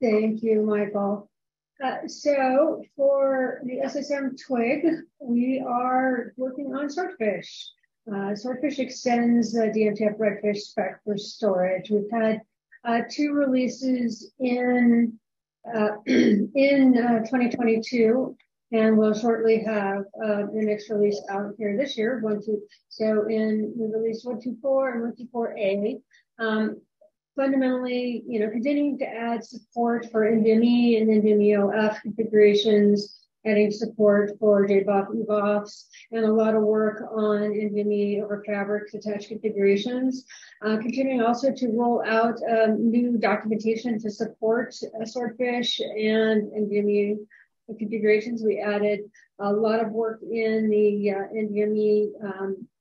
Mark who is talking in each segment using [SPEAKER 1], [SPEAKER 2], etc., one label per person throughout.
[SPEAKER 1] Thank you, Michael. So for the SSM TWG, we are working on Swordfish. Swordfish extends the DMTF redfish spec for storage. We've had 2 releases in 2022, and we'll shortly have the next release out here this year. We released 124 and 124A. Fundamentally, continuing to add support for NVMe and NVMe OF configurations, adding support for JBOF, EBOFs, and a lot of work on NVMe over Fabrics attached configurations. Continuing also to roll out new documentation to support Swordfish and NVMe configurations. We added a lot of work in the NVMe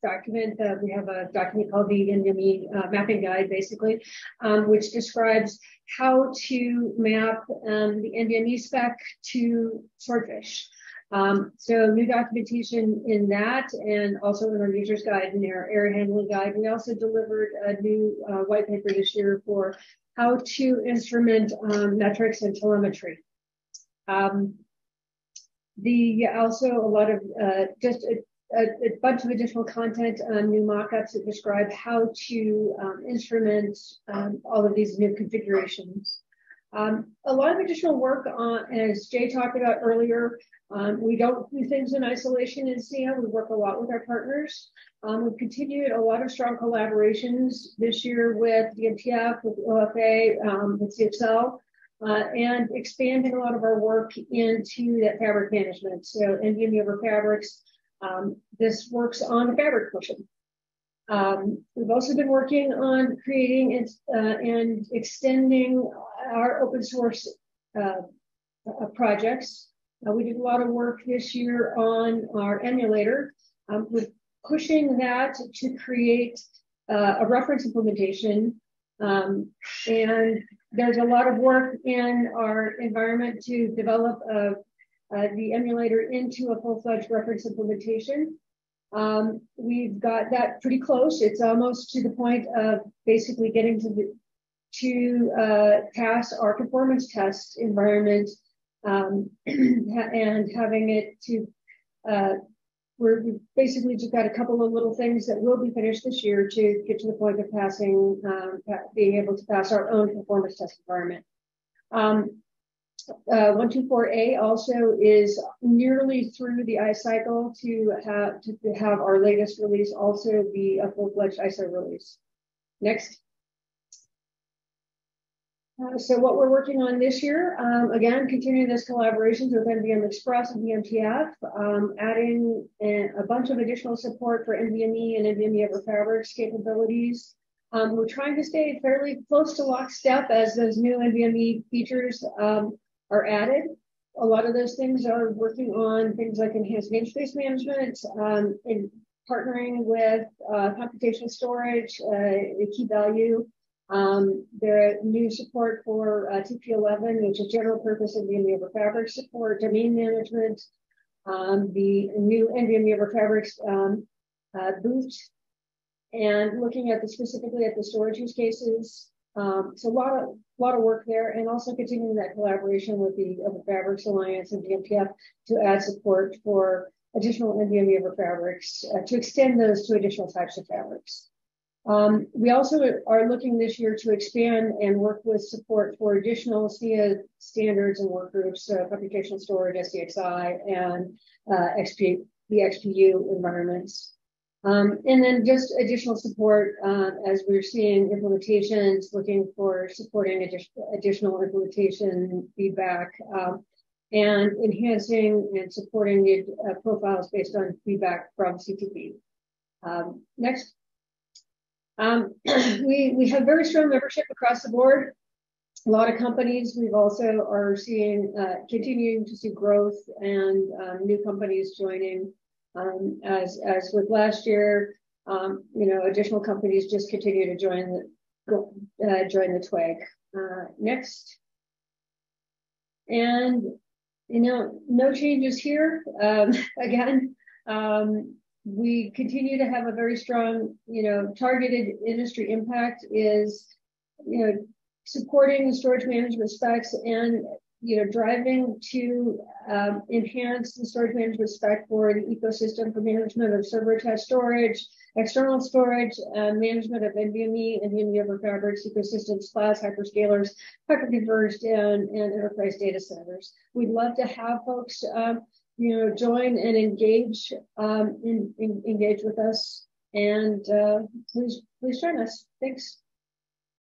[SPEAKER 1] document. We have a document called the NVMe mapping guide, basically, which describes how to map the NVMe spec to Swordfish. So new documentation in that, and also in our user's guide and our error handling guide. We also delivered a new white paper this year for how to instrument metrics and telemetry. Also a lot of just a bunch of additional content, new mock-ups that describe how to instrument all of these new configurations. A lot of additional work on, as Jay talked about earlier, we don't do things in isolation in SNIA. We work a lot with our partners. We've continued a lot of strong collaborations this year with DMTF, with OFA, with CXL. And expanding a lot of our work into that fabric management. So NVMe over Fabrics, this works on the fabric portion. We've also been working on creating and extending our open source projects. We did a lot of work this year on our emulator, with pushing that to create a reference implementation. And there's a lot of work in our environment to develop the emulator into a full-fledged reference implementation. We've got that pretty close. It's almost to the point of basically getting to pass our performance test environment, and having it to we've basically just got a couple of little things that will be finished this year to get to the point of passing, being able to pass our own performance test environment. 124A also is nearly through the ICE cycle to have our latest release also be a full-fledged ISO release. Next. So what we're working on this year, again, continuing this collaborations with NVM Express and DMTF, adding a bunch of additional support for NVMe and NVMe over Fabrics capabilities. We're trying to stay fairly close to lockstep as those new NVMe features are added. A lot of those things are working on things like enhanced namespace management, and partnering with computational storage, key value. There are new support for TP11, which is general purpose NVMe over Fabrics support, domain management, the new NVMe over Fabrics boot, and looking at specifically at the storage use cases. So a lot of work there, and also continuing that collaboration with the Over Fabrics Alliance and DMTF to add support for additional NVMe over Fabrics, to extend those to additional types of fabrics. We also are looking this year to expand and work with support for additional SNIA standards and work groups, computational storage, SDXI, and the XPU environments. And then just additional support as we're seeing implementations, looking for supporting additional implementation feedback, and enhancing and supporting the profiles based on feedback from CTP. Next. We have very strong membership across the board. A lot of companies. We've also are seeing continuing to see growth and new companies joining. As with last year, additional companies just continue to join the TWG. Next, and no changes here. Again. We continue to have a very strong, targeted industry impact is, supporting the storage management specs and, driving to enhance the storage management spec for the ecosystem for management of server attached storage, external storage, management of NVMe, NVMe over Fabrics, ecosystems, clouds, hyperscalers, hyperconverged, and enterprise data centers. We'd love to have folks, join and engage, engage with us. And please join us. Thanks.